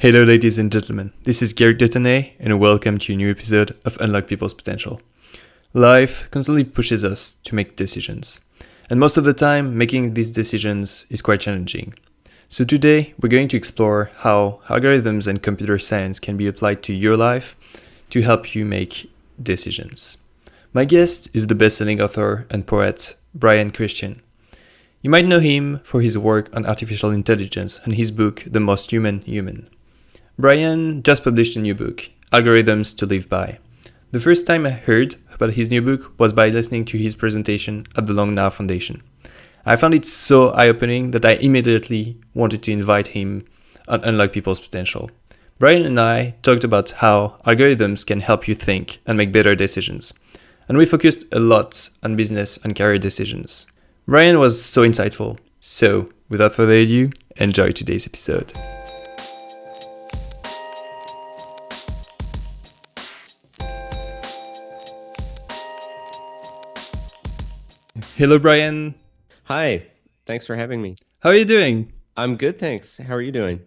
Hello, ladies and gentlemen. This is Guerric de Ternay, and welcome to a new episode of Unlock People's Potential. Life constantly pushes us to make decisions, and most of the time, making these decisions is quite challenging. So today, we're going to explore how algorithms and computer science can be applied to your life to help you make decisions. My guest is the best-selling author and poet Brian Christian. You might know him for his work on artificial intelligence and his book, The Most Human Human. Brian just published a new book, Algorithms to Live By. The first time I heard about his new book was by listening to his presentation at the Long Now Foundation. I found it so eye-opening that I immediately wanted to invite him on Unlock People's Potential. Brian and I talked about how algorithms can help you think and make better decisions. And we focused a lot on business and career decisions. Brian was so insightful. So, without further ado, enjoy today's episode. Hello, Brian. Hi, thanks for having me. How are you doing? I'm good, thanks. How are you doing?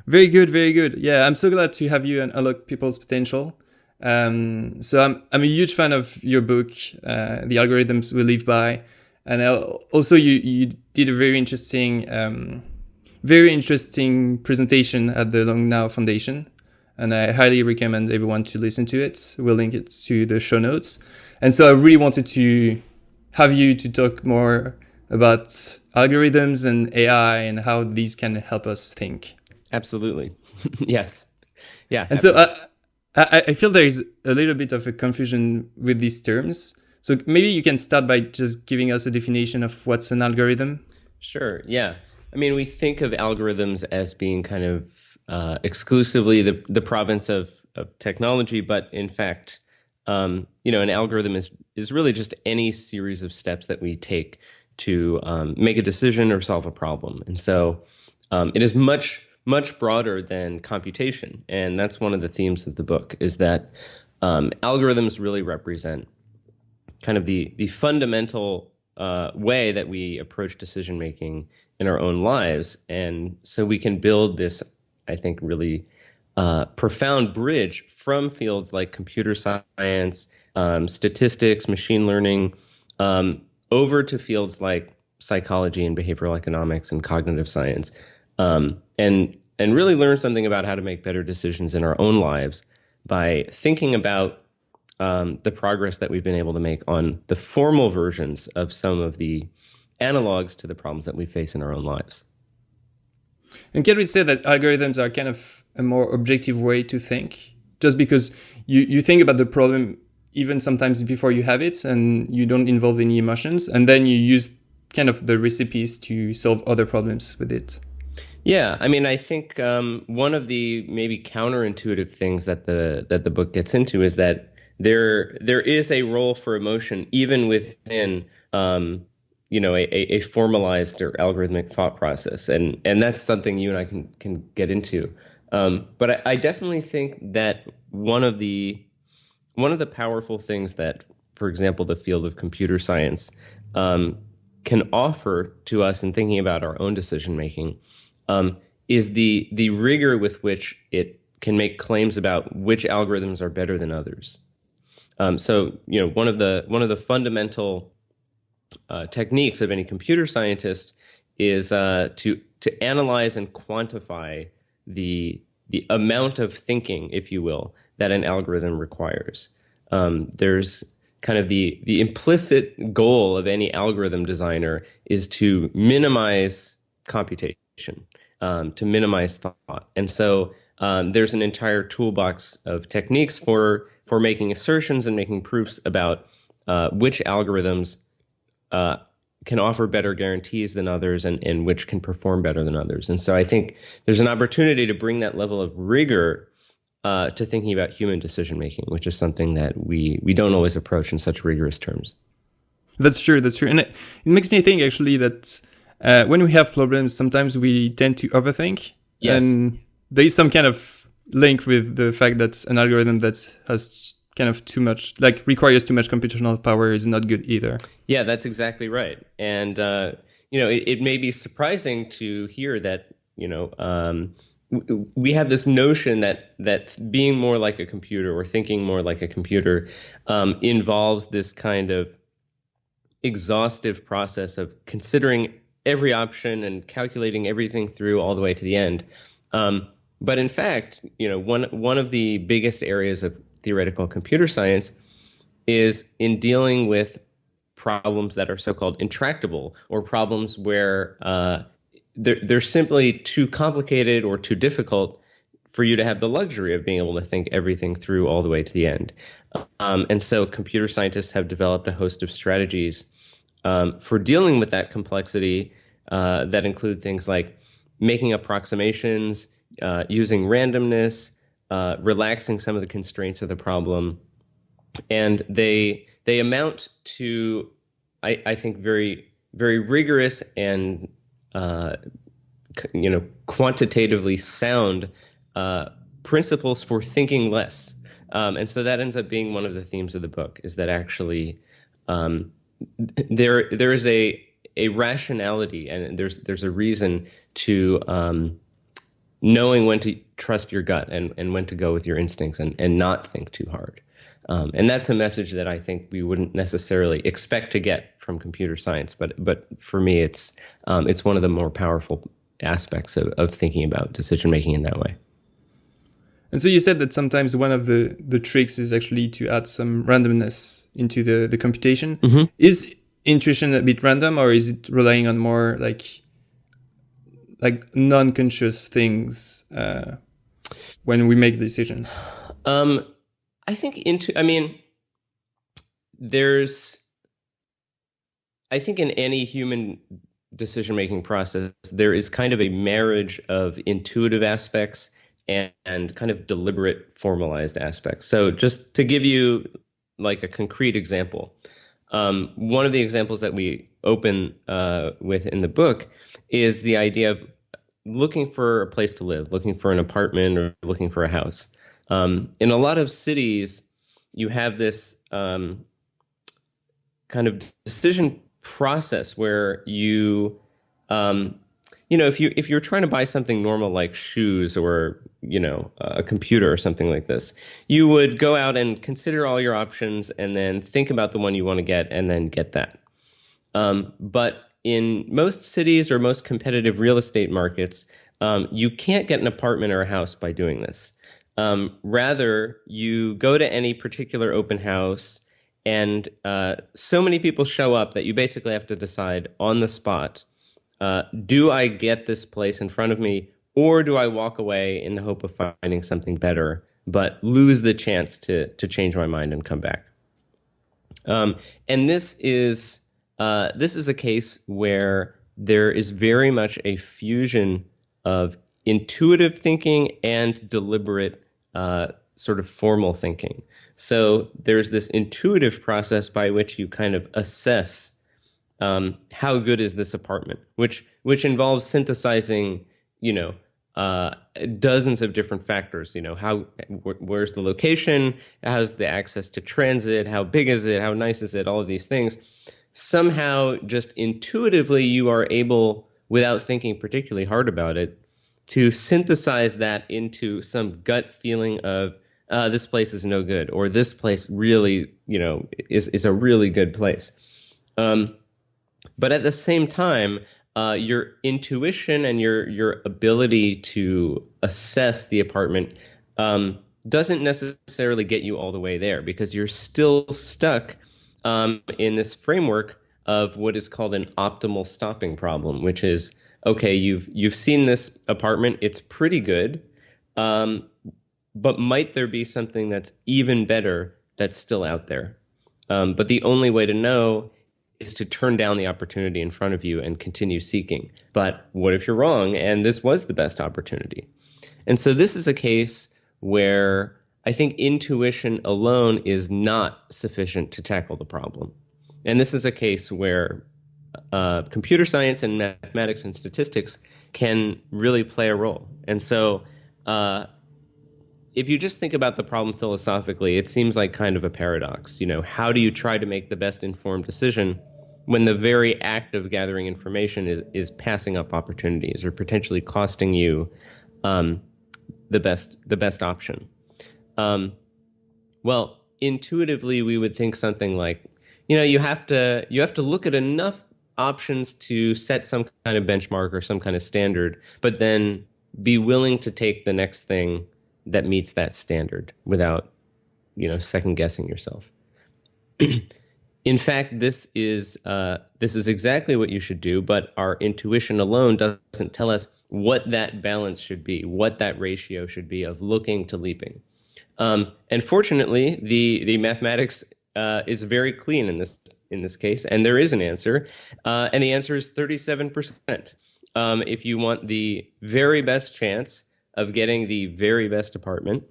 Very good, very good. Yeah, I'm so glad to have you and Unlock People's Potential. So I'm a huge fan of your book, The Algorithms We Live By, and also you did a very interesting presentation at the Long Now Foundation, and I highly recommend everyone to listen to it. We'll link it to the show notes. And so I really wanted to have you to talk more about algorithms and AI and how these can help us think. Absolutely. Yes. Yeah. And so I feel there is a little bit of a confusion with these terms. So maybe you can start by just giving us a definition of what's an algorithm. Sure. Yeah. I mean, we think of algorithms as being kind of exclusively the province of technology, but in fact, an algorithm is really just any series of steps that we take to make a decision or solve a problem. And so it is much broader than computation. And that's one of the themes of the book, is that algorithms really represent kind of the fundamental way that we approach decision making in our own lives. And so we can build this, I think, really profound bridge from fields like computer science, statistics, machine learning, over to fields like psychology and behavioral economics and cognitive science, and really learn something about how to make better decisions in our own lives by thinking about the progress that we've been able to make on the formal versions of some of the analogs to the problems that we face in our own lives. And can we say that algorithms are kind of a more objective way to think? Just because you think about the problem even sometimes before you have it and you don't involve any emotions, and then you use kind of the recipes to solve other problems with it. Yeah, I mean, I think one of the maybe counterintuitive things that the book gets into is that there is a role for emotion even within a formalized or algorithmic thought process, and that's something you and I can get into. But I definitely think that one of the powerful things that, for example, the field of computer science can offer to us in thinking about our own decision making is the rigor with which it can make claims about which algorithms are better than others. So one of the fundamental techniques of any computer scientist is to analyze and quantify the amount of thinking, if you will, that an algorithm requires. There's kind of the implicit goal of any algorithm designer is to minimize computation, to minimize thought. And so there's an entire toolbox of techniques for making assertions and making proofs about which algorithms can offer better guarantees than others and which can perform better than others. And so I think there's an opportunity to bring that level of rigor to thinking about human decision making, which is something that we don't always approach in such rigorous terms. That's true. And it makes me think actually that when we have problems, sometimes we tend to overthink. Yes. And there is some kind of link with the fact that an algorithm that has kind of too much, like requires too much computational power is not good either. Yeah, that's exactly right. And, it may be surprising to hear that, we have this notion that being more like a computer or thinking more like a computer involves this kind of exhaustive process of considering every option and calculating everything through all the way to the end. But in fact, one of the biggest areas of theoretical computer science is in dealing with problems that are so-called intractable, or problems where they're simply too complicated or too difficult for you to have the luxury of being able to think everything through all the way to the end. And so computer scientists have developed a host of strategies for dealing with that complexity that include things like making approximations, using randomness, relaxing some of the constraints of the problem. And they amount to, I think, very, very rigorous and quantitatively sound principles for thinking less. And so that ends up being one of the themes of the book, is that actually there is a rationality, and there's a reason to knowing when to trust your gut and when to go with your instincts and not think too hard. And that's a message that I think we wouldn't necessarily expect to get from computer science, but for me, it's one of the more powerful aspects of thinking about decision making in that way. And so you said that sometimes one of the tricks is actually to add some randomness into the computation. Mm-hmm. Is intuition a bit random, or is it relying on more like non-conscious things when we make decisions? I think I think in any human decision-making process, there is kind of a marriage of intuitive aspects and kind of deliberate formalized aspects. So just to give you like a concrete example, one of the examples that we open with in the book is the idea of looking for a place to live, looking for an apartment or looking for a house. In a lot of cities, you have this kind of decision process where if you're trying to buy something normal like shoes or a computer or something like this, you would go out and consider all your options and then think about the one you want to get and then get that. But in most cities or most competitive real estate markets, you can't get an apartment or a house by doing this. Rather, you go to any particular open house, and so many people show up that you basically have to decide on the spot, do I get this place in front of me, or do I walk away in the hope of finding something better, but lose the chance to change my mind and come back? And this is a case where there is very much a fusion of intuitive thinking and deliberate sort of formal thinking. So there's this intuitive process by which you kind of assess how good is this apartment, which involves synthesizing, dozens of different factors. Where's the location? How's the access to transit? How big is it? How nice is it? All of these things. Somehow, just intuitively, you are able, without thinking particularly hard about it, to synthesize that into some gut feeling of this place is no good, or this place really, is a really good place. But at the same time, your intuition and your ability to assess the apartment doesn't necessarily get you all the way there, because you're still stuck in this framework of what is called an optimal stopping problem, which is, okay, you've seen this apartment, it's pretty good, but might there be something that's even better that's still out there? But the only way to know is to turn down the opportunity in front of you and continue seeking. But what if you're wrong and this was the best opportunity? And so this is a case where I think intuition alone is not sufficient to tackle the problem. And this is a case where computer science and mathematics and statistics can really play a role. And so if you just think about the problem philosophically, it seems like kind of a paradox. How do you try to make the best informed decision when the very act of gathering information is passing up opportunities or potentially costing you um, the best option. Um, well, intuitively, we would think something like, you have to look at enough options to set some kind of benchmark or some kind of standard, but then be willing to take the next thing that meets that standard without, second guessing yourself. In fact, this is exactly what you should do, but our intuition alone doesn't tell us what that balance should be, what that ratio should be of looking to leaping. And fortunately, the mathematics is very clean in this case, and there is an answer, and the answer is 37%. If you want the very best chance of getting the very best apartment,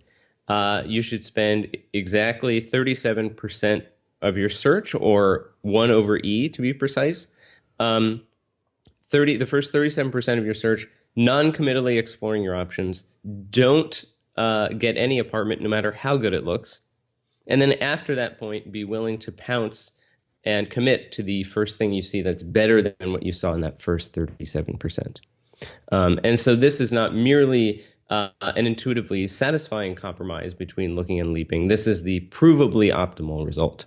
you should spend exactly 37% of your search, or 1 over E to be precise. Um, the first 37% of your search, non-committally exploring your options. Don't get any apartment, no matter how good it looks. And then after that point, be willing to pounce and commit to the first thing you see that's better than what you saw in that first 37%. And so this is not merely an intuitively satisfying compromise between looking and leaping. This is the provably optimal result.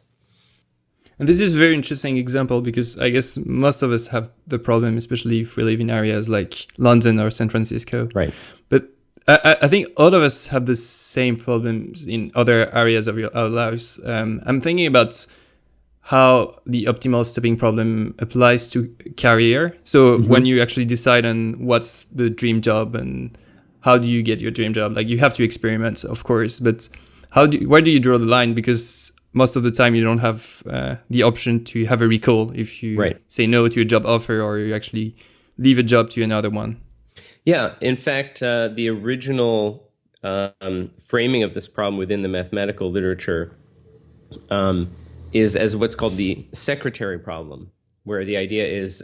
And this is a very interesting example because I guess most of us have the problem, especially if we live in areas like London or San Francisco. Right. But I think all of us have the same problems in other areas of our lives. I'm thinking about how the optimal stopping problem applies to career. So when you actually decide on what's the dream job and how do you get your dream job, like you have to experiment, of course, but where do you draw the line? Because most of the time you don't have the option to have a recall if you say no to a job offer or you actually leave a job to another one. Yeah, in fact, the original framing of this problem within the mathematical literature is as what's called the secretary problem, where the idea is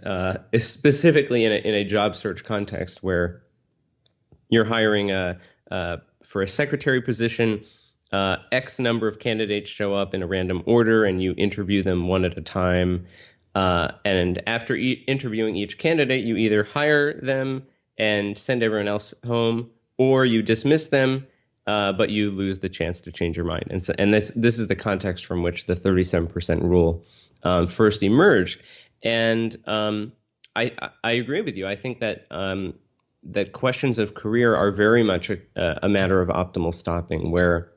specifically in a job search context where you're hiring for a secretary position. X number of candidates show up in a random order, and you interview them one at a time. And after interviewing each candidate, you either hire them and send everyone else home, or you dismiss them, but you lose the chance to change your mind. And this is the context from which the 37% rule first emerged. And I agree with you. I think that that questions of career are very much a matter of optimal stopping, where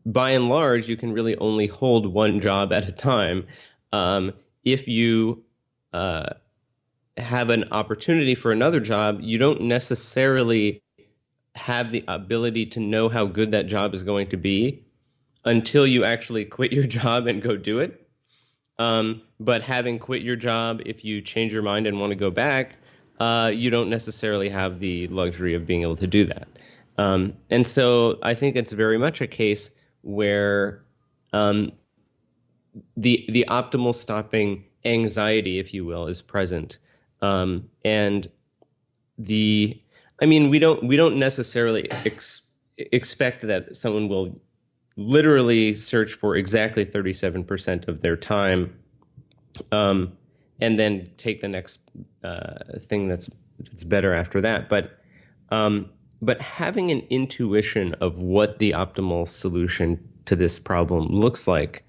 by and large, you can really only hold one job at a time. If you have an opportunity for another job, you don't necessarily have the ability to know how good that job is going to be until you actually quit your job and go do it. But having quit your job, if you change your mind and want to go back, you don't necessarily have the luxury of being able to do that. And so I think it's very much a case where the optimal stopping anxiety, if you will, is present. And we don't necessarily expect that someone will literally search for exactly 37% of their time, and then take the next thing that's better after that. But having an intuition of what the optimal solution to this problem looks like,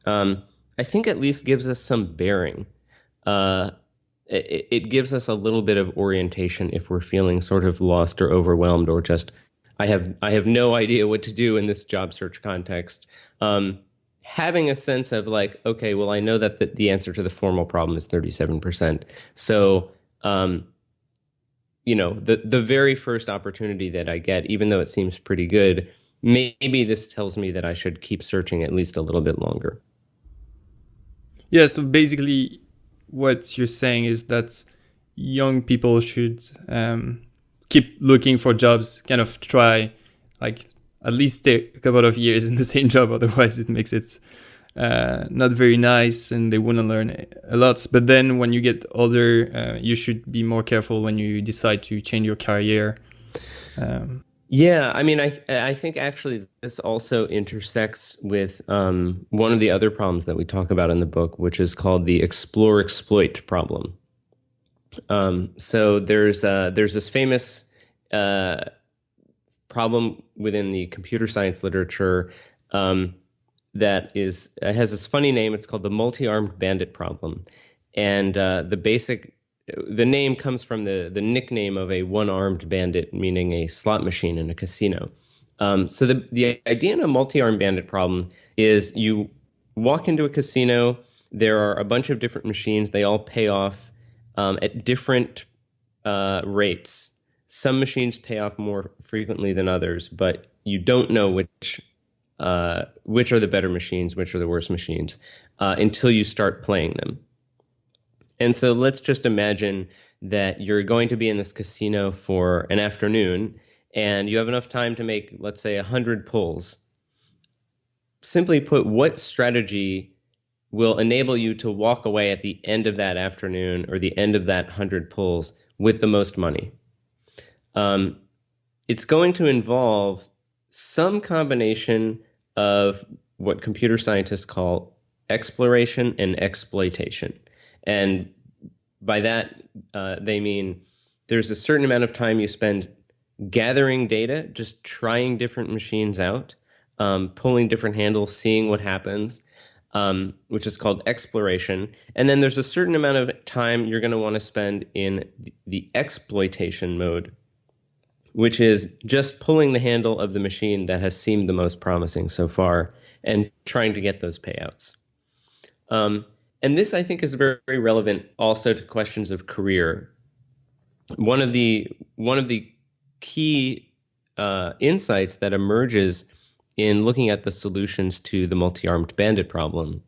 I think at least gives us some bearing. It gives us a little bit of orientation if we're feeling sort of lost or overwhelmed, or just, I have no idea what to do in this job search context. Having a sense of like, okay, well, I know that the answer to the formal problem is 37%. So, the very first opportunity that I get, even though it seems pretty good, maybe this tells me that I should keep searching at least a little bit longer. Yeah, so basically what you're saying is that young people should keep looking for jobs, kind of try, like, at least stay a couple of years in the same job, otherwise it makes it not very nice and they wouldn't learn a lot. But then when you get older, you should be more careful when you decide to change your career. Yeah, I think actually this also intersects with one of the other problems that we talk about in the book, which is called the explore-exploit problem. So there's this famous uh, problem within the computer science literature um, that is has this funny name. It's called the multi-armed bandit problem, and the name comes from the nickname of a one-armed bandit, meaning a slot machine in a casino. So the idea in a multi-armed bandit problem is you walk into a casino. There are a bunch of different machines. They all pay off at different rates. Some machines pay off more frequently than others, but you don't know which are the better machines, which are the worst machines, until you start playing them. And so let's just imagine that you're going to be in this casino for an afternoon and you have enough time to make, let's say, 100 pulls. Simply put, what strategy will enable you to walk away at the end of that afternoon or the end of that 100 pulls with the most money? Um, it's going to involve some combination of what computer scientists call exploration and exploitation. And by that, they mean there's a certain amount of time you spend gathering data, just trying different machines out, pulling different handles, seeing what happens, which is called exploration. And then there's a certain amount of time you're going to want to spend in the exploitation mode, which is just pulling the handle of the machine that has seemed the most promising so far and trying to get those payouts. And this, I think, is very, very relevant also to questions of career. One of the key insights that emerges in looking at the solutions to the multi-armed bandit problem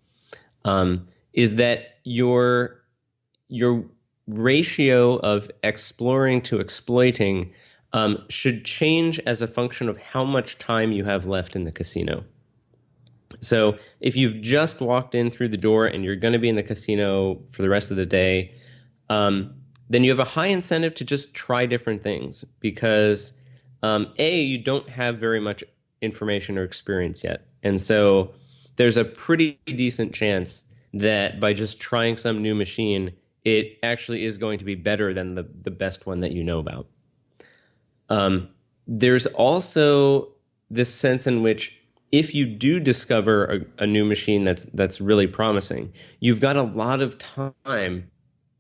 is that your ratio of exploring to exploiting should change as a function of how much time you have left in the casino. So if you've just walked in through the door and you're going to be in the casino for the rest of the day, then you have a high incentive to just try different things because A, you don't have very much information or experience yet. And so there's a pretty decent chance that by just trying some new machine, it actually is going to be better than the best one that you know about. There's also this sense in which if you do discover a new machine that's really promising, you've got a lot of time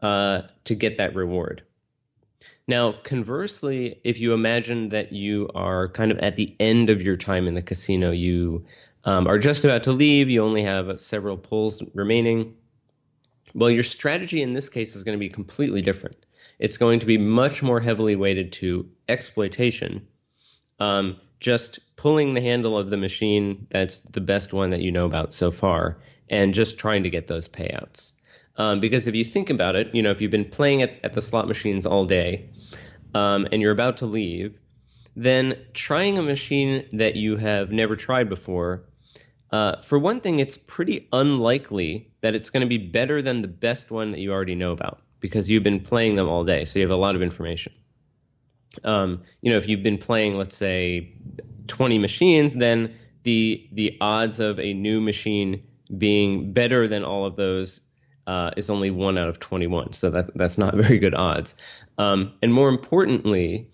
to get that reward. Now, conversely, if you imagine that you are kind of at the end of your time in the casino, you are just about to leave, you only have several pulls remaining. Well, your strategy in this case is going to be completely different. It's going to be much more heavily weighted to exploitation, just pulling the handle of the machine that's the best one that you know about so far, and just trying to get those payouts. Because if you think about it, if you've been playing at the slot machines all day, and you're about to leave, then trying a machine that you have never tried before, for one thing, it's pretty unlikely that it's going to be better than the best one that you already know about because you've been playing them all day, so you have a lot of information. If you've been playing, let's say, 20 machines, then the odds of a new machine being better than all of those is only 1 out of 21. So that's not very good odds. And more importantly,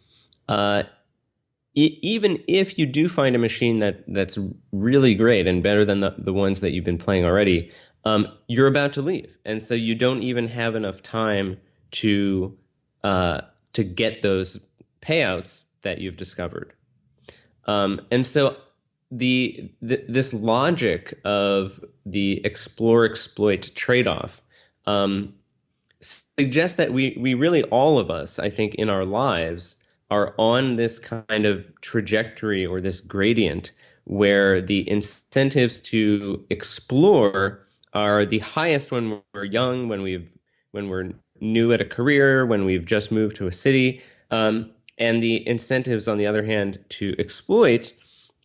even if you do find a machine that's really great and better than the ones that you've been playing already, you're about to leave, and so you don't even have enough time to get those payouts that you've discovered. And so this logic of the explore exploit trade-off suggests that we really, all of us, I think, in our lives are on this kind of trajectory or this gradient where the incentives to explore are the highest when we're young, when we're new at a career, when we've just moved to a city. And the incentives, on the other hand, to exploit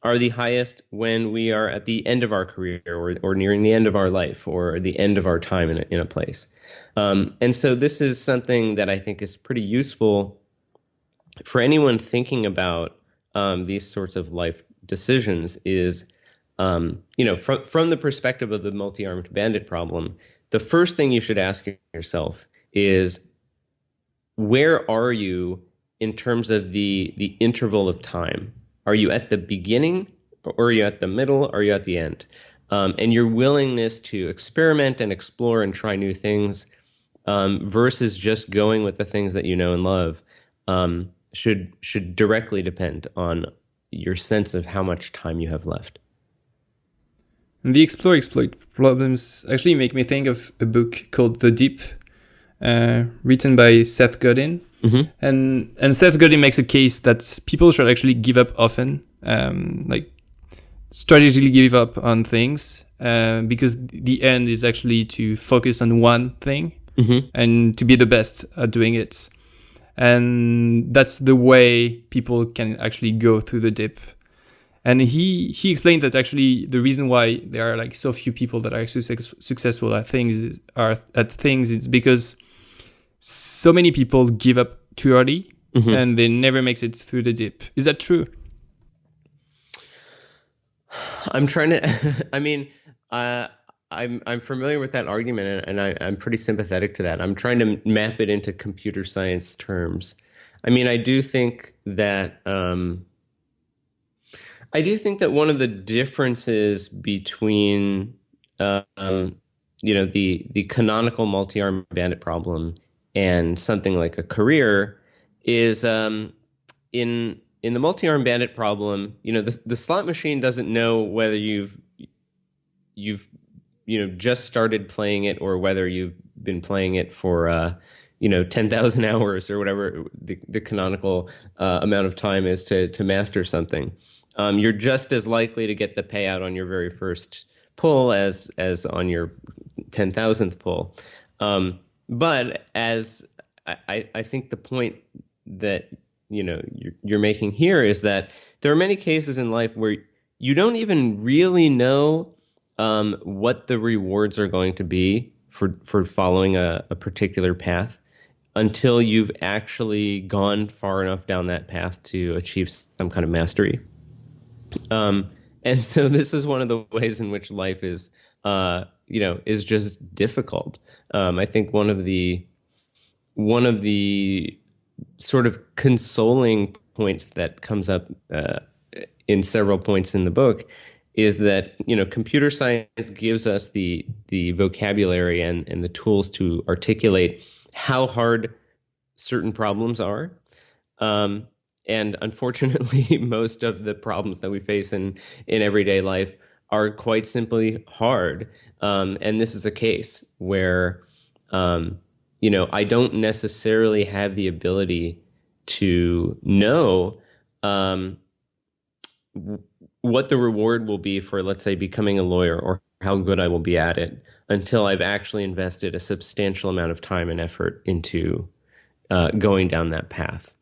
are the highest when we are at the end of our career or nearing the end of our life or the end of our time in a place. And so this is something that I think is pretty useful for anyone thinking about these sorts of life decisions is, from the perspective of the multi-armed bandit problem, the first thing you should ask yourself is, where are you in terms of the interval of time? Are you at the beginning, or are you at the middle, or are you at the end? And your willingness to experiment and explore and try new things, versus just going with the things that you know and love, should directly depend on your sense of how much time you have left. And the explore exploit problems actually make me think of a book called The Deep, written by Seth Godin. Hmm. And Seth Godin makes a case that people should actually give up often, like strategically give up on things, because the end is actually to focus on one thing Hmm. and to be the best at doing it. And that's the way people can actually go through the dip. And he explained that actually the reason why there are like so few people that are successful at things is because so many people give up too early Hmm. and they never makes it through the dip. Is that true? I'm trying to. I mean, uh, I'm familiar with that argument, and I'm pretty sympathetic to that. I'm trying to map it into computer science terms. I mean, I do think that one of the differences between, um, the canonical multi-arm bandit problem and something like a career is, in the multi-arm bandit problem, the slot machine doesn't know whether you've just started playing it, or whether you've been playing it for 10,000 hours, or whatever the canonical amount of time is to master something. You're just as likely to get the payout on your very first pull as on your 10,000th pull. But as I think the point that you're making here is that there are many cases in life where you don't even really know what the rewards are going to be for following a particular path, until you've actually gone far enough down that path to achieve some kind of mastery. And so this is one of the ways in which life is just difficult. I think one of the sort of consoling points that comes up in several points in the book is that computer science gives us the vocabulary and the tools to articulate how hard certain problems are. Um, and unfortunately, most of the problems that we face in everyday life are quite simply hard. And this is a case where, I don't necessarily have the ability to know um, what the reward will be for, let's say, becoming a lawyer, or how good I will be at it, until I've actually invested a substantial amount of time and effort into going down that path.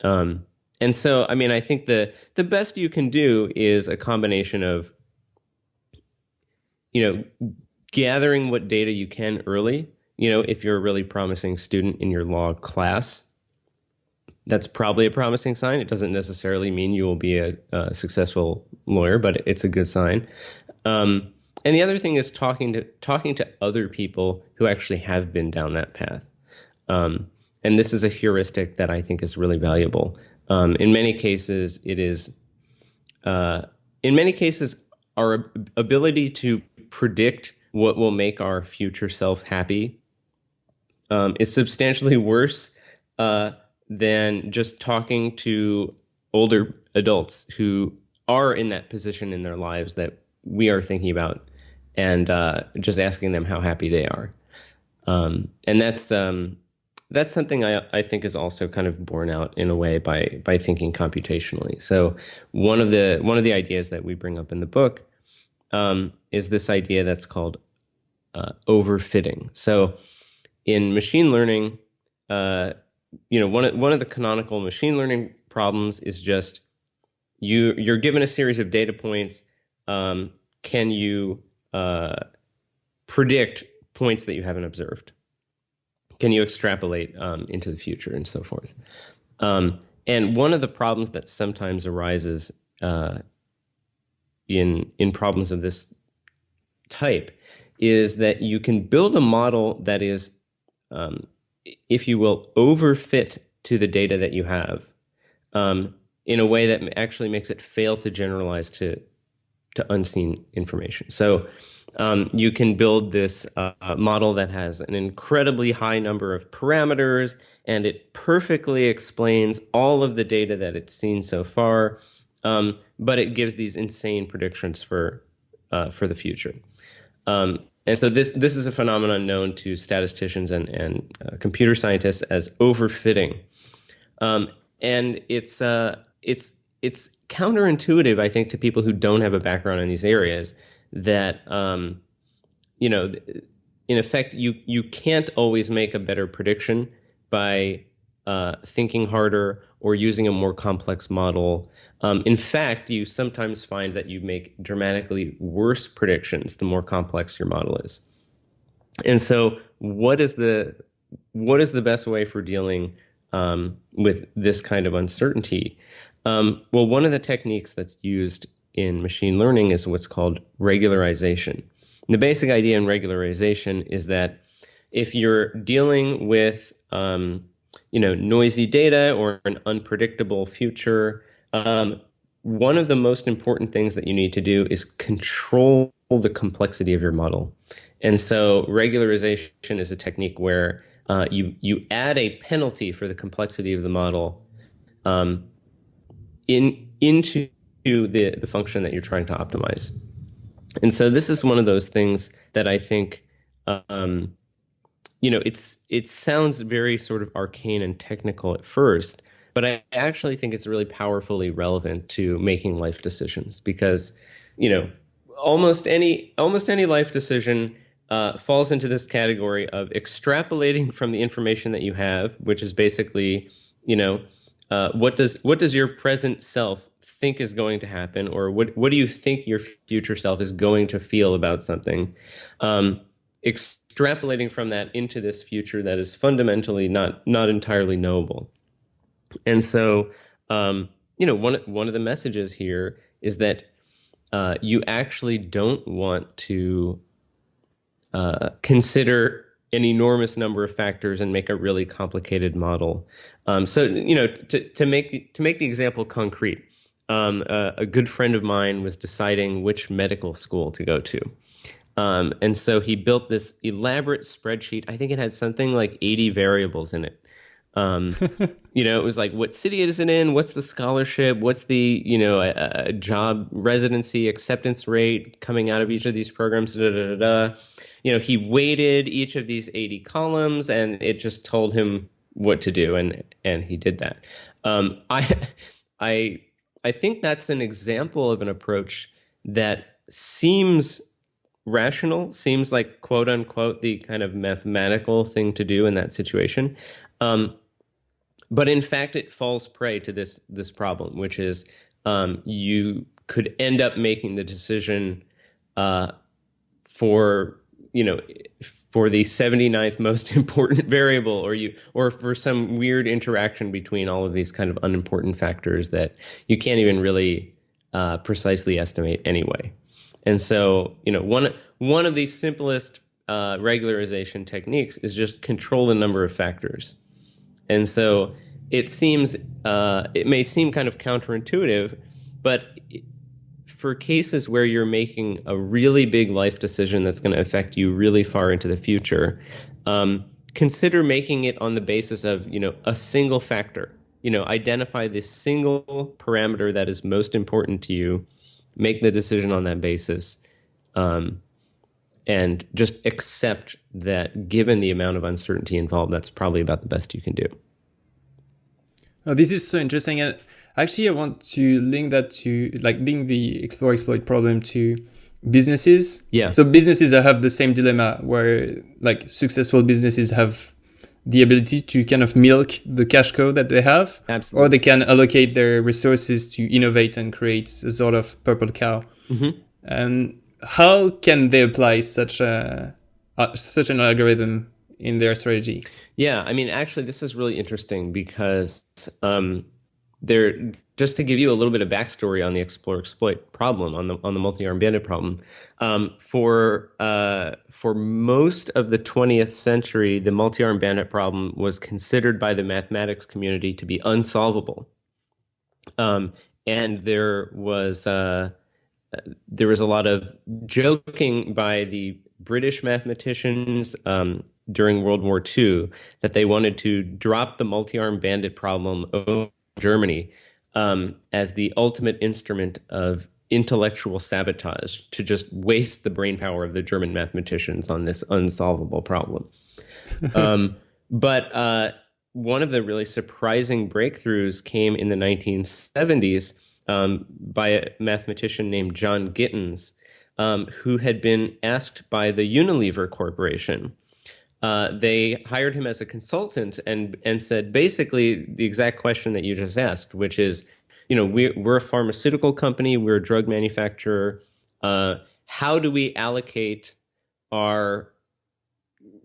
Um, and so, I mean, I think the best you can do is a combination of, you know, gathering what data you can early. If you're a really promising student in your law class, that's probably a promising sign. It doesn't necessarily mean you will be a successful lawyer, but it's a good sign. Um, and the other thing is talking to other people who actually have been down that path. Um, and this is a heuristic that I think is really valuable. In many cases, it is. In many cases, our ability to predict what will make our future self happy is substantially worse uh, than just talking to older adults who are in that position in their lives that we are thinking about, and just asking them how happy they are. And that's something I think is also kind of borne out in a way by thinking computationally. So one of the ideas that we bring up in the book is this idea that's called overfitting. So in machine learning, uh, one of the canonical machine learning problems is just you're given a series of data points. Can you predict points that you haven't observed? Can you extrapolate into the future, and so forth? And one of the problems that sometimes arises uh, in problems of this type is that you can build a model that is um, if you will, overfit to the data that you have in a way that actually makes it fail to generalize to unseen information. So you can build this model that has an incredibly high number of parameters, and it perfectly explains all of the data that it's seen so far, but it gives these insane predictions for the future. And so this is a phenomenon known to statisticians and computer scientists as overfitting. Um, and it's counterintuitive, I think, to people who don't have a background in these areas that you know, in effect, you can't always make a better prediction by thinking harder or using a more complex model. In fact, you sometimes find that you make dramatically worse predictions the more complex your model is. And so, what is the best way for dealing with this kind of uncertainty? Well, one of the techniques that's used in machine learning is what's called regularization. And the basic idea in regularization is that if you're dealing with noisy data or an unpredictable future, one of the most important things that you need to do is control the complexity of your model. And so regularization is a technique where you add a penalty for the complexity of the model into the function that you're trying to optimize. And so this is one of those things that I think it sounds very sort of arcane and technical at first, but I actually think it's really powerfully relevant to making life decisions because, you know, almost any life decision falls into this category of extrapolating from the information that you have, which is basically, what does your present self think is going to happen, or what do you think your future self is going to feel about something? Extrapolating from that into this future that is fundamentally not entirely knowable. And so, one of the messages here is that you actually don't want to consider an enormous number of factors and make a really complicated model. To make the example concrete, a good friend of mine was deciding which medical school to go to. And so he built this elaborate spreadsheet. I think it had something like 80 variables in it. It was like, what city is it in? What's the scholarship? What's the, a job residency acceptance rate coming out of each of these programs? Da, da, da, da. He weighted each of these 80 columns and it just told him what to do. And he did that. I, I think that's an example of an approach that seems rational, seems like quote unquote the kind of mathematical thing to do in that situation. But in fact, it falls prey to this problem, which is you could end up making the decision for for the 79th most important variable, or for some weird interaction between all of these kind of unimportant factors that you can't even really precisely estimate anyway. And so, one of the simplest regularization techniques is just control the number of factors. And so it may seem kind of counterintuitive, but for cases where you're making a really big life decision that's going to affect you really far into the future, consider making it on the basis of, a single factor. Identify this single parameter that is most important to you, make the decision on that basis, and just accept that given the amount of uncertainty involved, that's probably about the best you can do. Oh, this is so interesting. And actually, I want to link that to link the explore exploit problem to businesses. Yeah. So businesses have the same dilemma where successful businesses have the ability to kind of milk the cash cow that they have. Absolutely. Or they can allocate their resources to innovate and create a sort of purple cow. Mm-hmm. And how can they apply such an algorithm in their strategy? Yeah, I mean, actually, this is really interesting because there just to give you a little bit of backstory on the explore exploit problem, on the multi-armed bandit problem, for most of the 20th century, the multi-armed bandit problem was considered by the mathematics community to be unsolvable. Um, and there was a lot of joking by the British mathematicians during World War II that they wanted to drop the multi-armed bandit problem over Germany as the ultimate instrument of intellectual sabotage to just waste the brainpower of the German mathematicians on this unsolvable problem. Um, but one of the really surprising breakthroughs came in the 1970s by a mathematician named John Gittins, who had been asked by the Unilever Corporation. They hired him as a consultant and said basically the exact question that you just asked, which is, we're a pharmaceutical company, we're a drug manufacturer. How do we allocate our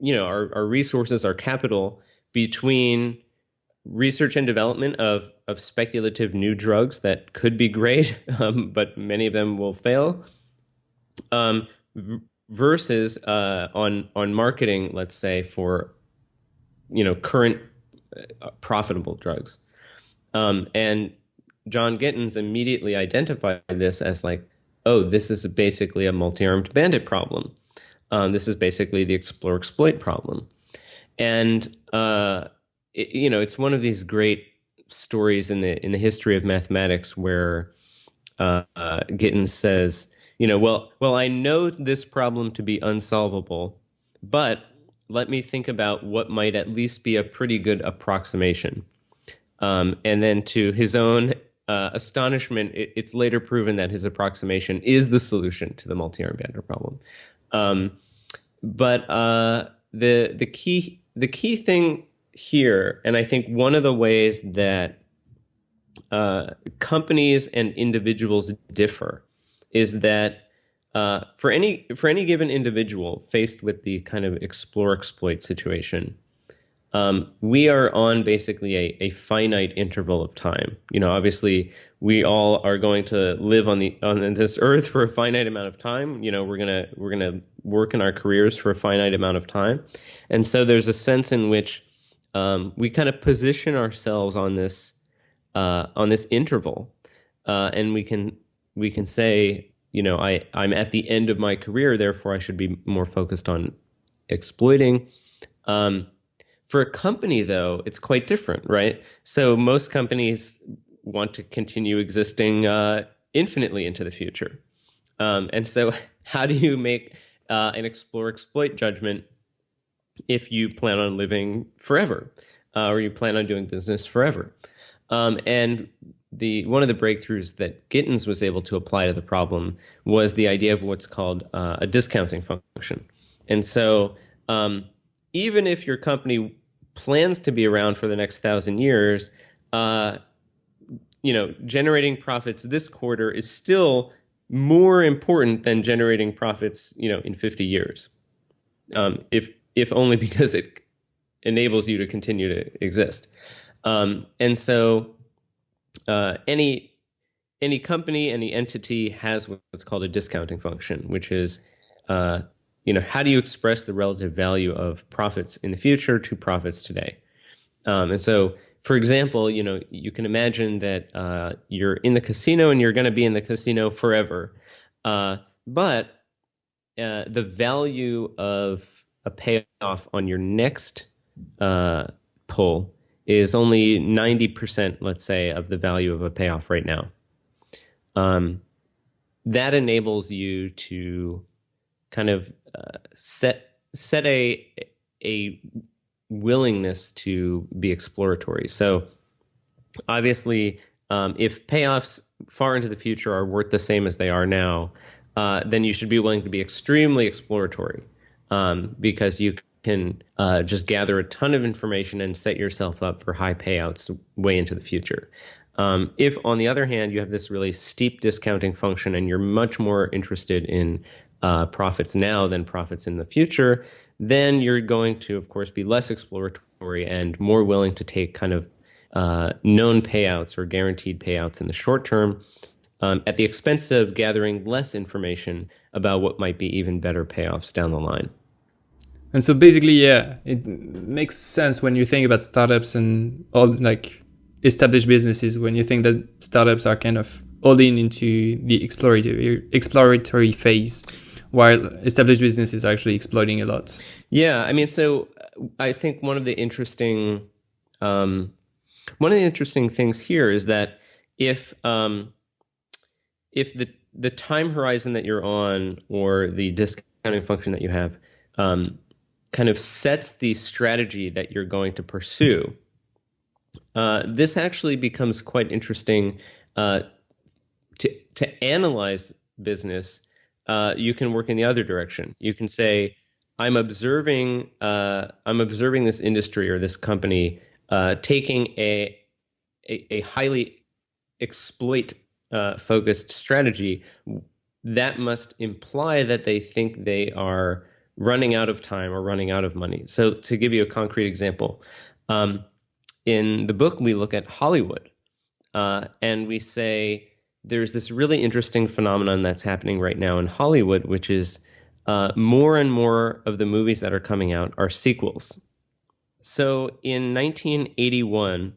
our resources, our capital between research and development of speculative new drugs that could be great, but many of them will fail, um, versus on marketing, let's say for current profitable drugs. And John Gittins immediately identified this as like, oh, this is basically a multi-armed bandit problem. This is basically the explore exploit problem. And it's one of these great stories in the history of mathematics where Gittins says, well, I know this problem to be unsolvable, but let me think about what might at least be a pretty good approximation. And then to his own astonishment, it's later proven that his approximation is the solution to the multi-armed bandit problem. But the key thing here, and I think one of the ways that companies and individuals differ, is that for any given individual faced with the kind of explore exploit situation, we are on basically a finite interval of time. Obviously, we all are going to live on this earth for a finite amount of time. We're gonna work in our careers for a finite amount of time, and so there's a sense in which we kind of position ourselves on this interval, and we can say, I'm at the end of my career, therefore I should be more focused on exploiting. For a company, though, it's quite different, right? So most companies want to continue existing infinitely into the future. And so how do you make an explore exploit judgment if you plan on living forever, or you plan on doing business forever? And one of the breakthroughs that Gittins was able to apply to the problem was the idea of what's called a discounting function. And so even if your company plans to be around for the next 1,000 years, generating profits this quarter is still more important than generating profits, in 50 years. If only because it enables you to continue to exist. And so any company, any entity has what's called a discounting function, which is how do you express the relative value of profits in the future to profits today? And so, for example, you can imagine that you're in the casino and you're going to be in the casino forever. But the value of a payoff on your next pull is only 90%, let's say, of the value of a payoff right now. That enables you to kind of set a willingness to be exploratory. So obviously, if payoffs far into the future are worth the same as they are now, then you should be willing to be extremely exploratory, because you can just gather a ton of information and set yourself up for high payouts way into the future. If, on the other hand, you have this really steep discounting function and you're much more interested in profits now than profits in the future, then you're going to, of course, be less exploratory and more willing to take kind of known payouts or guaranteed payouts in the short term, at the expense of gathering less information about what might be even better payoffs down the line. And so basically, yeah, it makes sense when you think about startups and all like established businesses, when you think that startups are kind of all in into the exploratory phase, while established businesses are actually exploiting a lot. Yeah, I mean, so I think one of the interesting things here is that if if the time horizon that you're on or the discounting function that you have kind of sets the strategy that you're going to pursue, this actually becomes quite interesting uh, to analyze business. You can work in the other direction. You can say, I'm observing this industry or this company taking a highly exploit focused strategy. That must imply that they think they are running out of time or running out of money. So, to give you a concrete example, um, in the book, we look at Hollywood and we say there's this really interesting phenomenon that's happening right now in Hollywood, which is more and more of the movies that are coming out are sequels. So in 1981,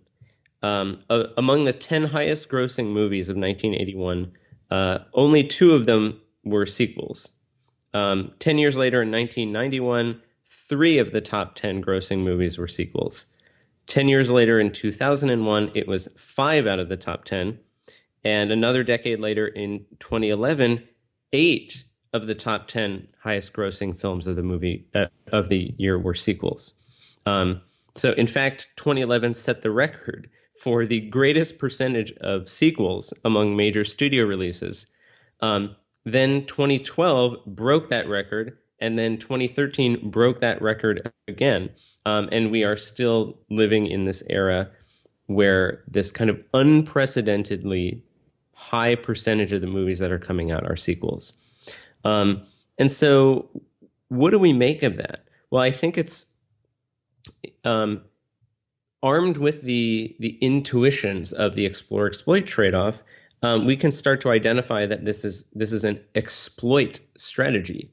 among the 10 highest grossing movies of 1981, only two of them were sequels. 10 years later, in 1991, three of the top 10 grossing movies were sequels. 10 years later, in 2001, it was five out of the top 10. And another decade later, in 2011, eight of the top 10 highest grossing films of the year were sequels. So in fact, 2011 set the record for the greatest percentage of sequels among major studio releases. Then 2012 broke that record, and then 2013 broke that record again. And we are still living in this era where this kind of unprecedentedly high percentage of the movies that are coming out are sequels. And so, what do we make of that? Well, I think it's um, armed with the intuitions of the explore exploit trade-off. We can start to identify that this is an exploit strategy.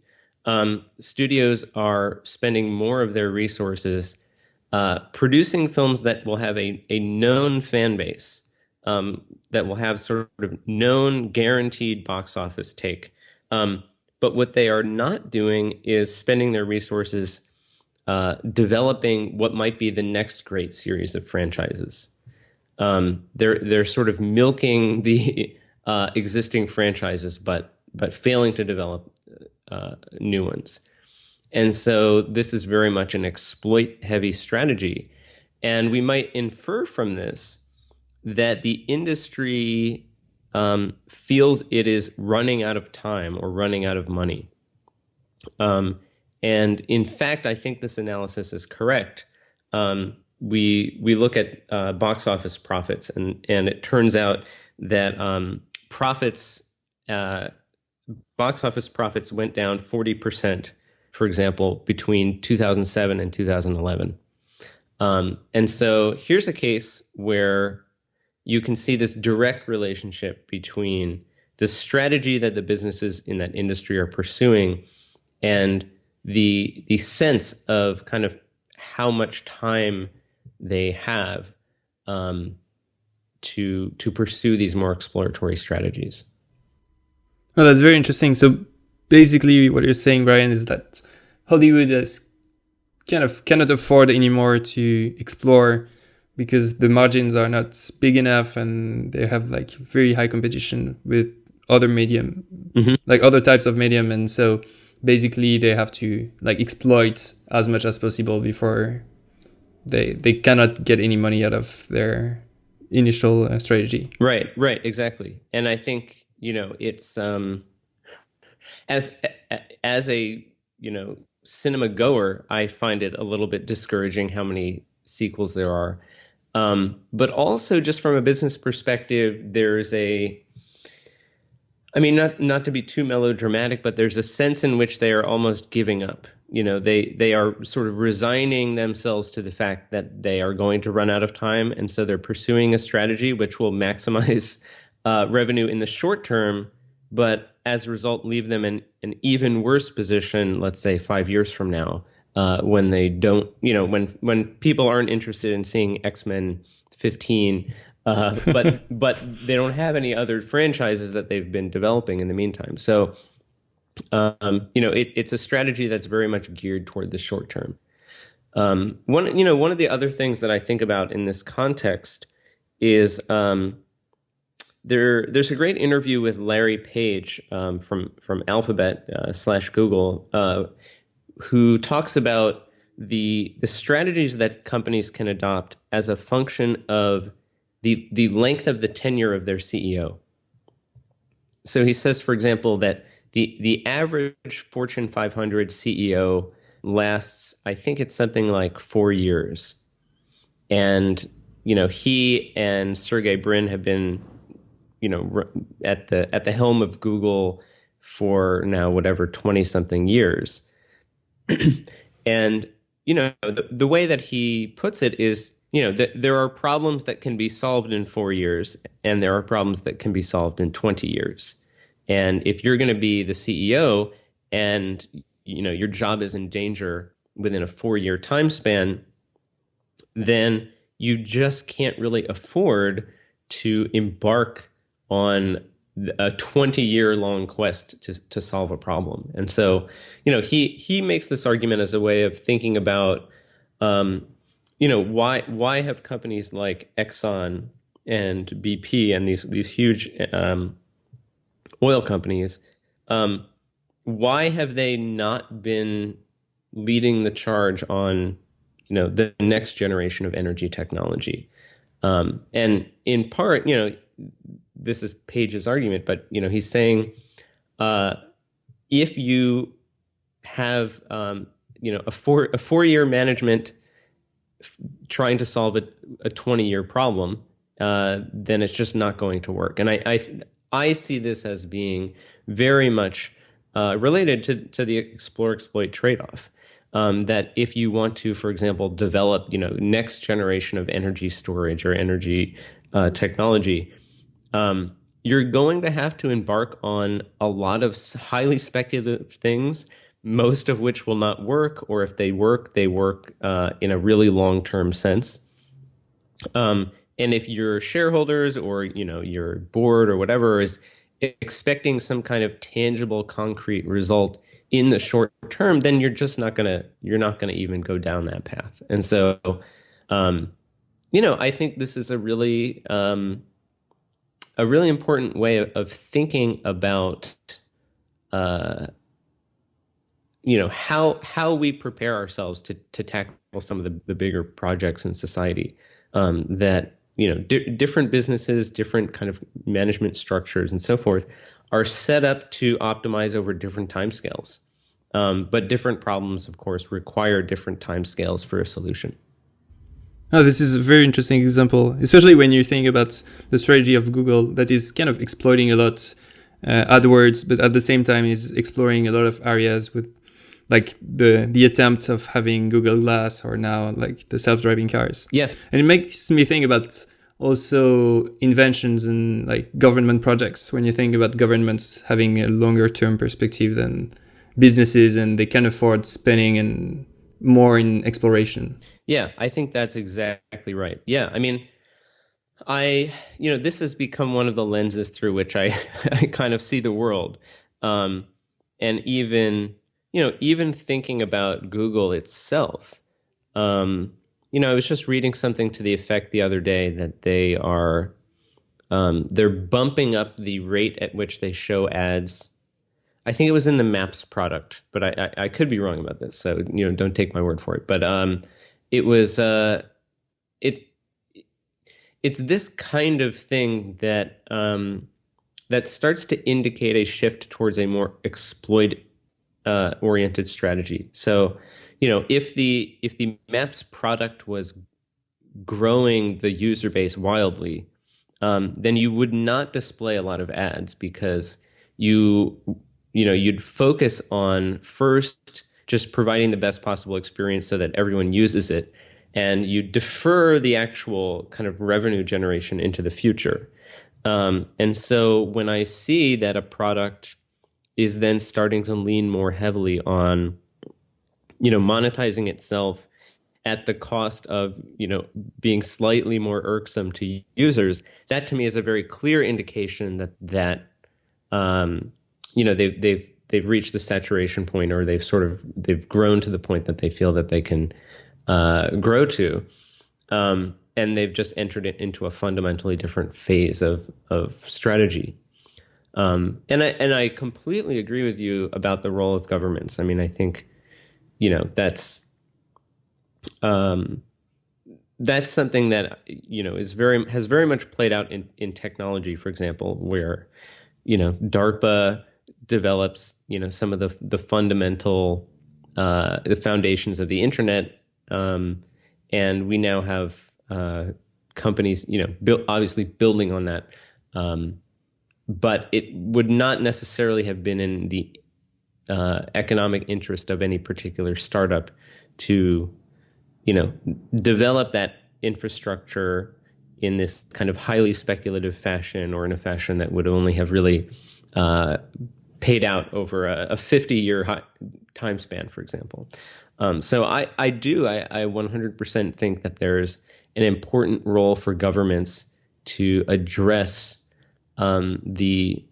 Studios are spending more of their resources producing films that will have a known fan base, that will have sort of known guaranteed box office take. But what they are not doing is spending their resources developing what might be the next great series of franchises. They're sort of milking the existing franchises, but failing to develop new ones. And so this is very much an exploit-heavy strategy, and we might infer from this that the industry feels it is running out of time or running out of money. And in fact, I think this analysis is correct. We look at box office profits, and it turns out that profits box office profits went down 40%, for example, between 2007 and 2011. And so here's a case where you can see this direct relationship between the strategy that the businesses in that industry are pursuing and the sense of kind of how much time they have to pursue these more exploratory strategies. Oh, that's very interesting. So basically, what you're saying, Brian, is that Hollywood is kind of cannot afford anymore to explore because the margins are not big enough, and they have like very high competition with other medium, like other types of medium, and so basically they have to like exploit as much as possible before they cannot get any money out of their initial strategy. Right, exactly. And I think, it's as a, cinema goer, I find it a little bit discouraging how many sequels there are. But also just from a business perspective, there's I mean, not to be too melodramatic, but there's a sense in which they are almost giving up. They are sort of resigning themselves to the fact that they are going to run out of time, and so they're pursuing a strategy which will maximize revenue in the short term, but as a result, leave them in an even worse position, let's say 5 years from now, when they don't, when people aren't interested in seeing X-Men 15, but they don't have any other franchises that they've been developing in the meantime. So, it's a strategy that's very much geared toward the short term. One of the other things that I think about in this context is there's a great interview with Larry Page from Alphabet slash Google, who talks about the strategies that companies can adopt as a function of the length of the tenure of their CEO. So he says, for example, that the average Fortune 500 CEO lasts, I think it's something like 4 years. And, he and Sergey Brin have been, at the helm of Google for now, whatever, 20 something years. And, the way that he puts it is, there are problems that can be solved in 4 years, and there are problems that can be solved in 20 years. And if you're going to be the CEO and, your job is in danger within a 4-year time span, then you just can't really afford to embark on a 20-year long quest to solve a problem. And so, he makes this argument as a way of thinking about, why have companies like Exxon and BP and these huge oil companies, why have they not been leading the charge on, the next generation of energy technology? And in part, this is Page's argument, but he's saying if you have a 4-year management trying to solve a 20-year problem, then it's just not going to work. And I see this as being very much related to the explore exploit trade-off. That if you want to, for example, develop next generation of energy storage or energy technology, you're going to have to embark on a lot of highly speculative things, most of which will not work, or if they work in a really long-term sense. And if your shareholders or your board or whatever is expecting some kind of tangible, concrete result in the short term, then you're not gonna even go down that path. And so, I think this is a really important way of thinking about, how we prepare ourselves to tackle some of the bigger projects in society, that different businesses, different kind of management structures, and so forth, are set up to optimize over different timescales. But different problems, of course, require different timescales for a solution. Oh, this is a very interesting example, especially when you think about the strategy of Google that is kind of exploiting a lot AdWords, but at the same time is exploring a lot of areas with like the attempt of having Google Glass or now like the self-driving cars. Yeah. And it makes me think about also inventions and like government projects. When you think about governments having a longer term perspective than businesses, and they can afford spending and more in exploration. Yeah, I think that's exactly right. Yeah, I mean, this has become one of the lenses through which I kind of see the world. And even thinking about Google itself, I was just reading something to the effect the other day that they're bumping up the rate at which they show ads. I think it was in the Maps product, but I could be wrong about this, so don't take my word for it. But it was it's this kind of thing that that starts to indicate a shift towards a more exploit oriented strategy. So, if the Maps product was growing the user base wildly, then you would not display a lot of ads because you you'd focus on first just providing the best possible experience so that everyone uses it, and you defer the actual kind of revenue generation into the future. And so when I see that a product is then starting to lean more heavily on, monetizing itself at the cost of, being slightly more irksome to users, that to me is a very clear indication that they've reached the saturation point, or they've grown to the point that they feel that they can grow to. And they've just entered it into a fundamentally different phase of strategy. And I completely agree with you about the role of governments. I mean, I think, that's something that, has very much played out in technology, for example, where, DARPA develops, some of the fundamental, the foundations of the internet. And we now have companies, obviously building on that. But it would not necessarily have been in the economic interest of any particular startup to, develop that infrastructure in this kind of highly speculative fashion, or in a fashion that would only have really paid out over a 50-year time span, for example. So I 100% think that there's an important role for governments to address the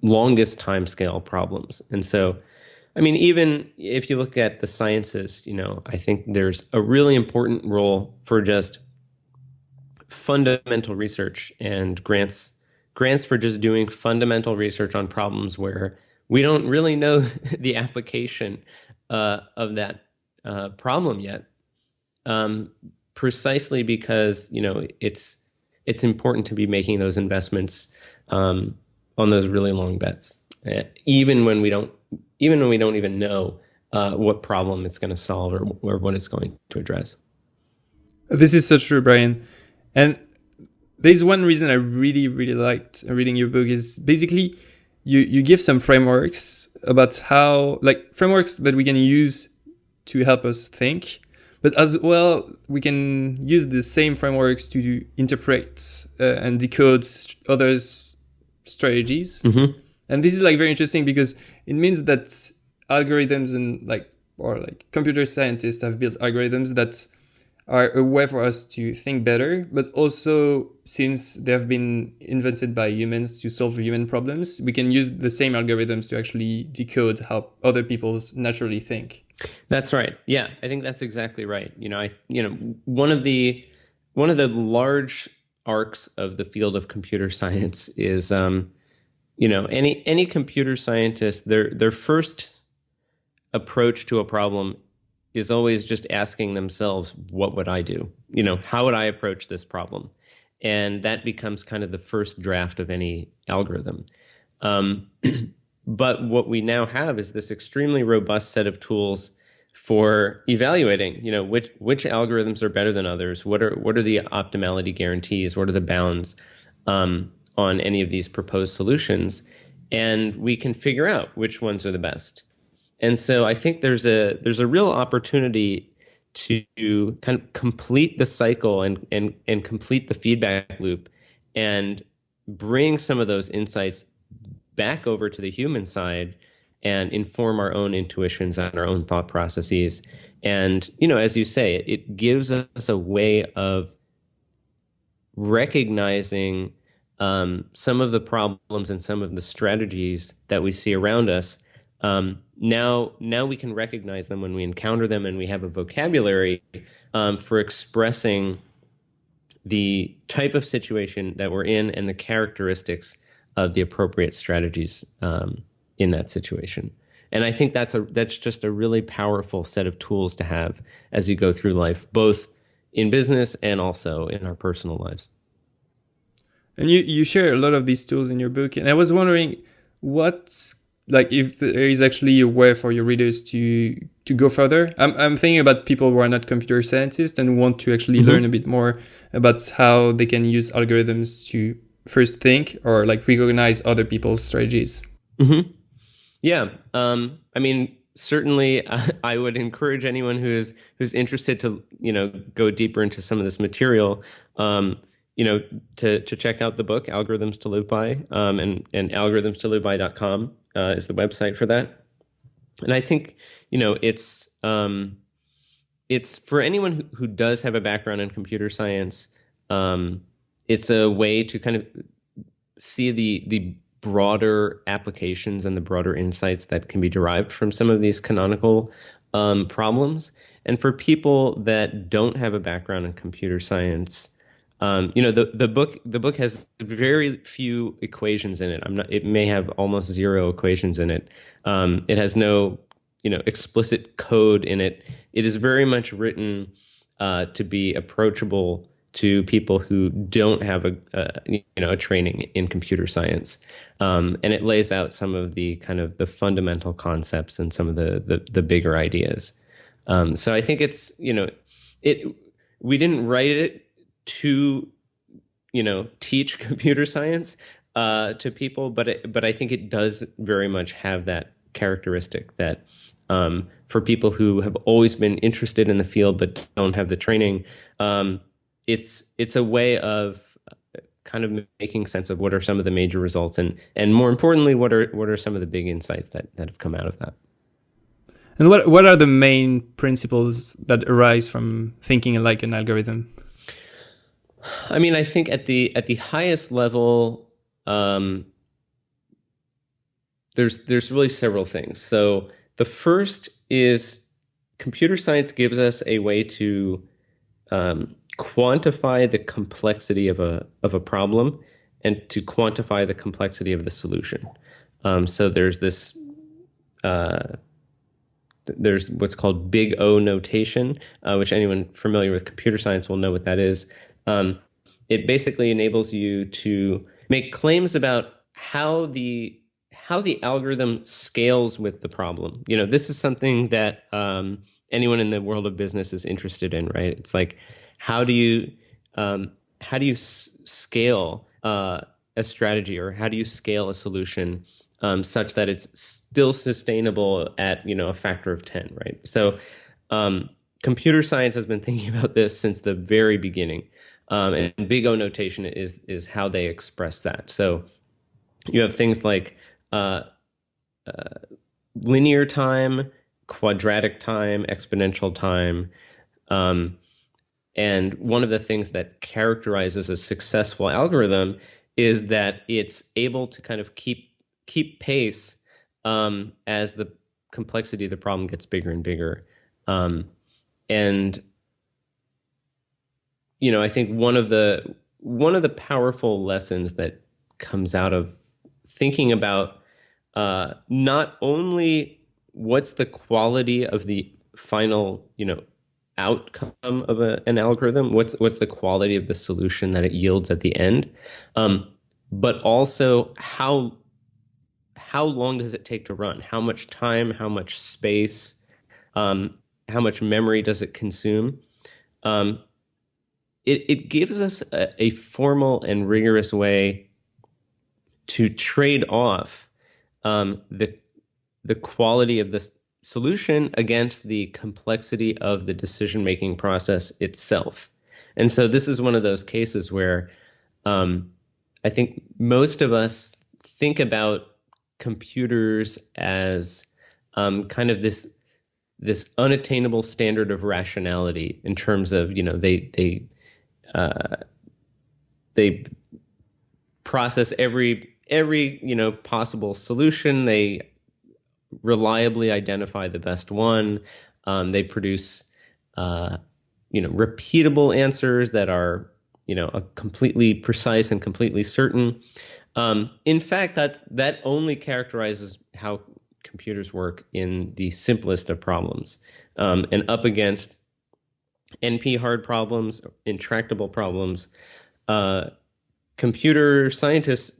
longest timescale problems. And so, I mean, even if you look at the sciences, I think there's a really important role for just fundamental research and grants for just doing fundamental research on problems where we don't really know the application of that problem yet. Precisely because, it's important to be making those investments on those really long bets, even when we don't even know what problem it's going to solve, or what it's going to address. This is so true, Brian. And there's one reason I really, really liked reading your book is basically you give some frameworks about how, like, frameworks that we can use to help us think, but as well, we can use the same frameworks to interpret and decode others' strategies. Mm-hmm. And this is like very interesting because it means that algorithms or computer scientists have built algorithms that are a way for us to think better, but also, since they have been invented by humans to solve human problems, we can use the same algorithms to actually decode how other people naturally think. That's right. Yeah, I think that's exactly right. One of the large arcs of the field of computer science is, any computer scientist, their first approach to a problem is always just asking themselves, what would I do? How would I approach this problem? And that becomes kind of the first draft of any algorithm. But what we now have is this extremely robust set of tools for evaluating, which algorithms are better than others. What are the optimality guarantees? What are the bounds on any of these proposed solutions? And we can figure out which ones are the best. And so I think there's a real opportunity to kind of complete the cycle and complete the feedback loop, and bring some of those insights back over to the human side and inform our own intuitions and our own thought processes. And, as you say, it gives us a way of recognizing some of the problems and some of the strategies that we see around us. Now we can recognize them when we encounter them, and we have a vocabulary for expressing the type of situation that we're in and the characteristics of the appropriate strategies in that situation. And I think that's just a really powerful set of tools to have as you go through life, both in business and also in our personal lives. And you share a lot of these tools in your book, and I was wondering if there is actually a way for your readers to go further. I'm thinking about people who are not computer scientists and want to actually learn a bit more about how they can use algorithms to first think or like recognize other people's strategies? Hmm. Yeah. I mean, certainly, I would encourage anyone who's interested to, go deeper into some of this material, um, to check out the book Algorithms to Live By, and algorithmstoliveby.com is the website for that. And I think, it's for anyone who does have a background in computer science. Um, it's a way to kind of see the broader applications and the broader insights that can be derived from some of these canonical problems. And for people that don't have a background in computer science, the book has very few equations in it. It may have almost zero equations in it. It has no, explicit code in it. It is very much written to be approachable to people who don't have a training in computer science, and it lays out some of the kind of the fundamental concepts and some of the bigger ideas. So I think it we didn't write it to teach computer science to people, but I think it does very much have that characteristic that, for people who have always been interested in the field but don't have the training, it's a way of kind of making sense of what are some of the major results, and more importantly, what are some of the big insights that have come out of that. And what are the main principles that arise from thinking like an algorithm? I mean, I think at the highest level, um, there's really several things. So the first is computer science gives us a way to quantify the complexity of a problem and to quantify the complexity of the solution. So there's what's called big O notation, which anyone familiar with computer science will know what that is. It basically enables you to make claims about how the algorithm scales with the problem. This is something that anyone in the world of business is interested in, right? It's like, how do you scale a strategy, or how do you scale a solution such that it's still sustainable at a factor of 10, right? So um, computer science has been thinking about this since the very beginning, and big O notation is how they express that. So you have things like uh, linear time, quadratic time, exponential time. Um, and one of the things that characterizes a successful algorithm is that it's able to kind of keep pace as the complexity of the problem gets bigger and bigger. And I think one of the powerful lessons that comes out of thinking about not only what's the quality of the final, outcome of an algorithm, what's the quality of the solution that it yields at the end, but also how long does it take to run? How much time? How much space? How much memory does it consume? Um, it gives us a formal and rigorous way to trade off the quality of the solution against the complexity of the decision-making process itself. And so this is one of those cases where I think most of us think about computers as kind of this unattainable standard of rationality in terms of, uh, they process every possible solution. They reliably identify the best one. They produce repeatable answers that are a completely precise and completely certain. In fact, that only characterizes how computers work in the simplest of problems, and up against NP hard problems, intractable problems. Computer scientists,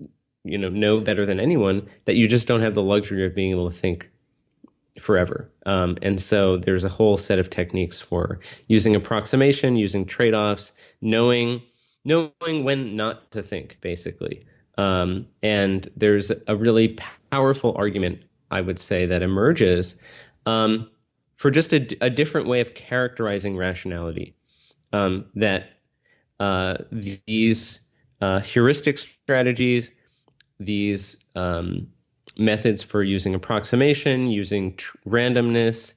know better than anyone that you just don't have the luxury of being able to think forever. And so there's a whole set of techniques for using approximation, using trade-offs, knowing knowing when not to think, basically. And there's a really powerful argument, I would say, that emerges um, for just a different way of characterizing rationality. That these heuristic strategies, these methods for using approximation, using randomness,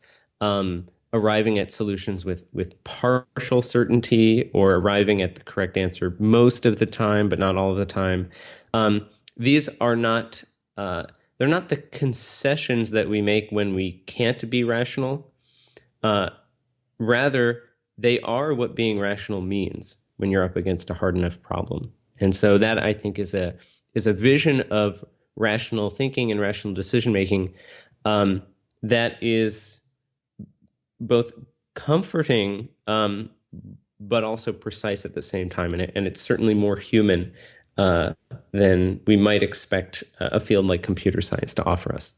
arriving at solutions with partial certainty or arriving at the correct answer most of the time, but not all of the time. These are not they're not the concessions that we make when we can't be rational. Rather, they are what being rational means when you're up against a hard enough problem. And so that I think is a vision of rational thinking and rational decision making that is both comforting but also precise at the same time, and it's certainly more human than we might expect a field like computer science to offer us.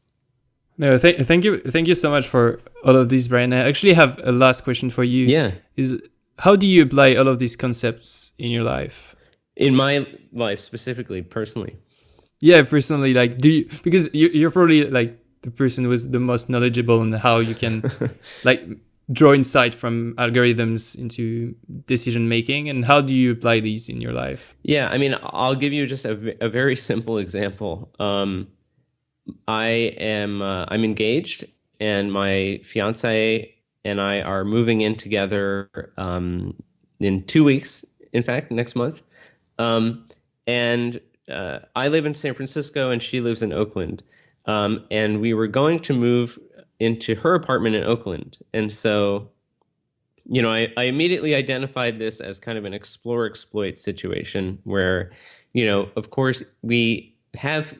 No, thank you so much for all of this, Brian. I actually have a last question for you. Yeah. Is how do you apply all of these concepts in your life? In my life, specifically, personally. Yeah, personally, like, do you, because you're probably like the person who is the most knowledgeable on how you can like draw insight from algorithms into decision making, and how do you apply these in your life? Yeah, I mean, I'll give you just a very simple example. I'm engaged, and my fiance and I are moving in together in 2 weeks. In fact, next month. And I live in San Francisco, and she lives in Oakland. And we were going to move into her apartment in Oakland, and so I immediately identified this as kind of an explore exploit situation where, of course, we have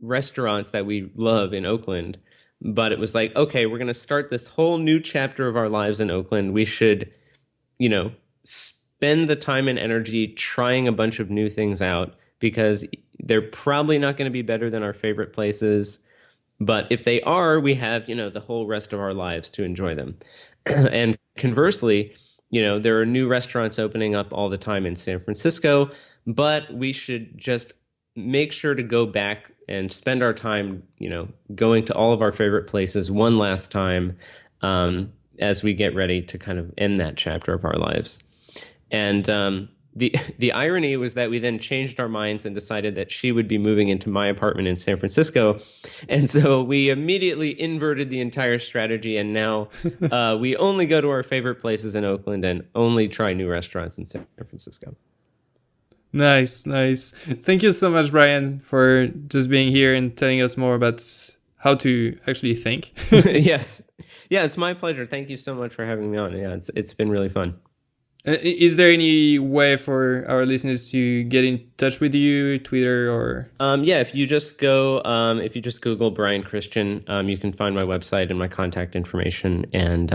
restaurants that we love in Oakland, but it was like, okay, we're going to start this whole new chapter of our lives in Oakland. We should, spend the time and energy trying a bunch of new things out, because they're probably not going to be better than our favorite places. But if they are, we have, the whole rest of our lives to enjoy them. And conversely, there are new restaurants opening up all the time in San Francisco, but we should just make sure to go back and spend our time, going to all of our favorite places one last time as we get ready to kind of end that chapter of our lives. And the irony was that we then changed our minds and decided that she would be moving into my apartment in San Francisco. And so we immediately inverted the entire strategy. And now we only go to our favorite places in Oakland and only try new restaurants in San Francisco. Nice. Thank you so much, Brian, for just being here and telling us more about how to actually think. Yes. Yeah, it's my pleasure. Thank you so much for having me on. Yeah, it's been really fun. Is there any way for our listeners to get in touch with you, Twitter or? Yeah, if you just Google Brian Christian, you can find my website and my contact information. And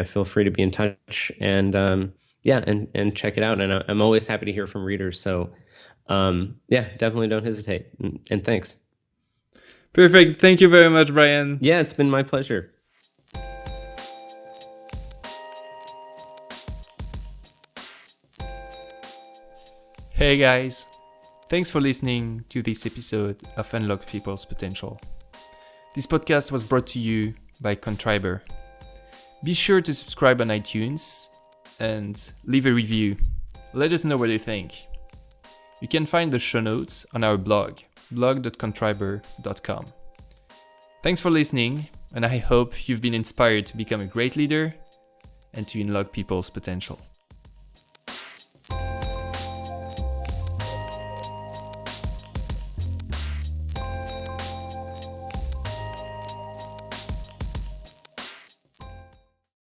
feel free to be in touch and and check it out. And I'm always happy to hear from readers. So definitely don't hesitate. And thanks. Perfect. Thank you very much, Brian. Yeah, it's been my pleasure. Hey guys, thanks for listening to this episode of Unlock People's Potential. This podcast was brought to you by Contriber. Be sure to subscribe on iTunes and leave a review. Let us know what you think. You can find the show notes on our blog, blog.contriber.com. Thanks for listening, and I hope you've been inspired to become a great leader and to unlock people's potential.